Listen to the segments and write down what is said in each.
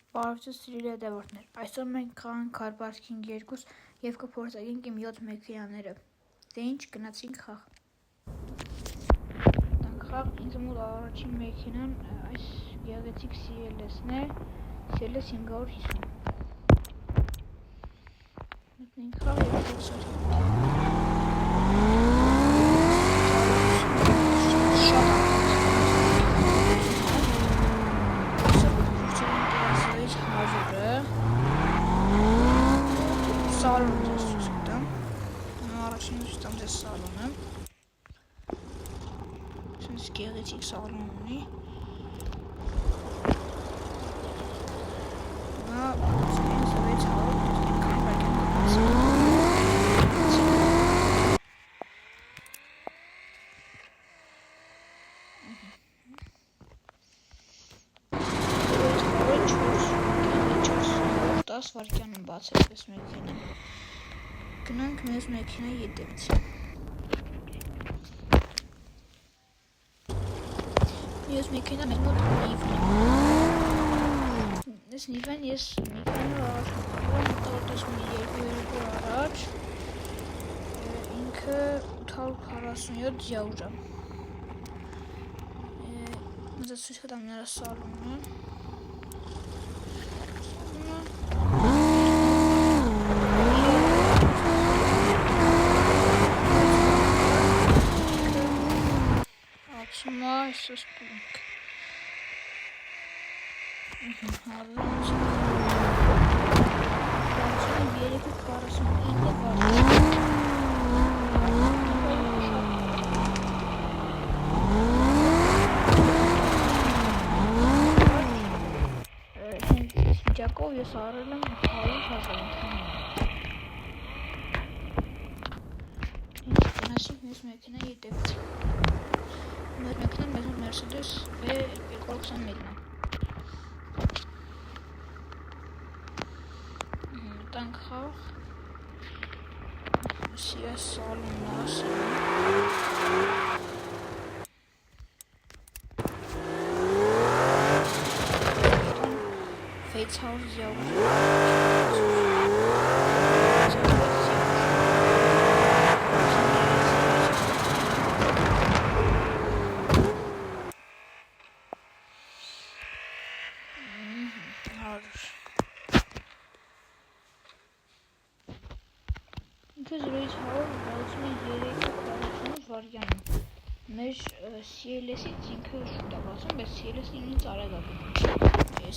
Բարևձեզ սիրելի հետևորդներ, այսօր մենք կխաղանք Car Parking 2 և կփորձարկենք իմ 7 մեքենաները։ Դե ինչ, գնացինք խաղ։ Խաղ ինձ մոտ առաջին մեքենան այս գեղեցիկ CLS-ն է, CLS 550։ Մտնենք խաղ և փորձարկենք։ Salon դեսուստամ, առաջին դուստամ դես սալոնը, սենց գեղեցիկ սալոն ունի, նա սենց վեց հավ, դեսնիկան վարկյան կպասի, Դես վարկյանը բացել պես մեքենա, գնանք մեզ մեքենայի ետևից։ Ես մեքենա մեզ մոտ նիվն եմ։ Ես նիվեն ես մեքենա առաջ մտավորտես մի երկու առաջ, ինքը 847 ձյավուր է։ Մզած սույս կտամ նրա սալոնը։ Այսը սպունք երեկու 49 վիճակով ես առել եմ 100,000 գնացինք մեզ մեքենայի ետևից։ Մեր մեքենան մեզ մոտ Mercedes B221-ն է։ Մտանք խաղ, CS սալոնն ասեմ։ 600 ձյավուր։ Ինքը 0-ից 100 բացում է 3:48 վայրկյան։ Մեր CLS-ից ինքը շուտ է բացում, բայց CLS-ը ինձ արագ է գնում։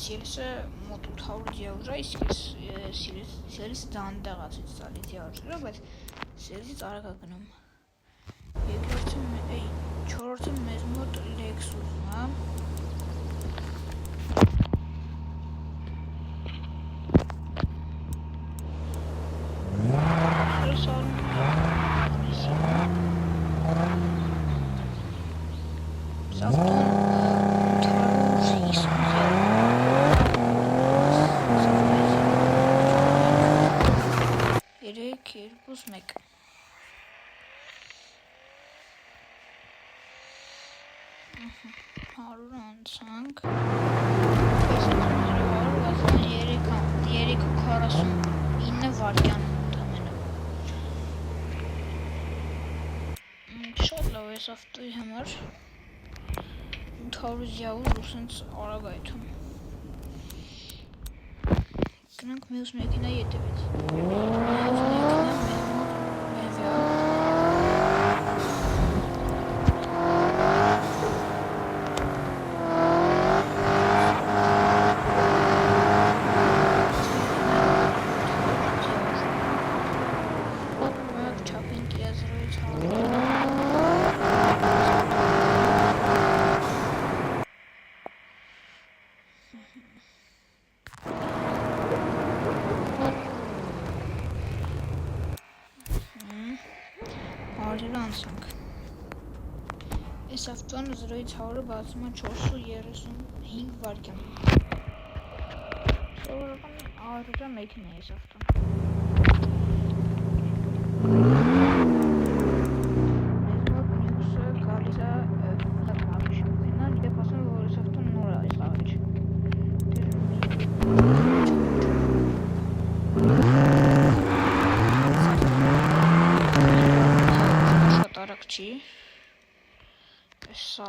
CLS-ը մոտ 800 ձյավուր է, իսկ CLS-ը դանդաղ է ցույց տալիս ձյավուրը, բայց CLS-ից արագ է գնում։ Չորրորդը մեզ մոտ Lexus-ն է։ Հարուր անցանք 3:49 վայրկյան ընդամենը։ Շատ լավ է ավտոյի համար 800 ձյավուր ու սենց արագ է եթում։ Գնանք մյուս մեքենայի ետևից։ Արել անցանք։ Այս ավտոն 0-ից 100-ը բացում է 4:35 վայրկյան։ Սովորական առողջ մեքենա է այս ավտոն։ Մեզ մոտ Nux-ը գալիս է ֆլագ մարքի մեքենան, եւ ասում որ այս ավտոն նոր է այս խաղիչ։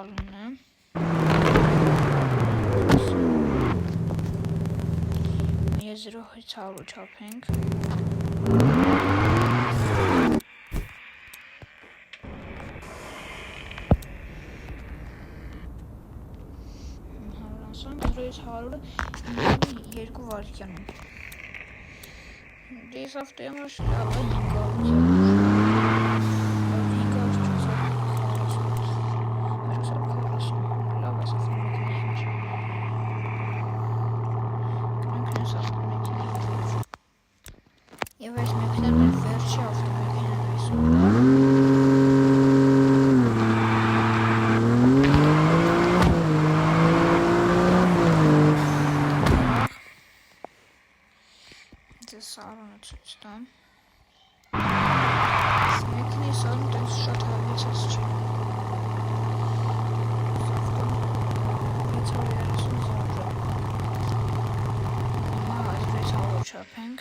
salon'ı. Yazılı hesabı çarpınk. Havlansam yazılı hesabı yergu varken. This haftaya başlayalım. Я возьму к нам верчалку, это салон отсюда. Смекни салон, то есть что-то обычно. Shopping.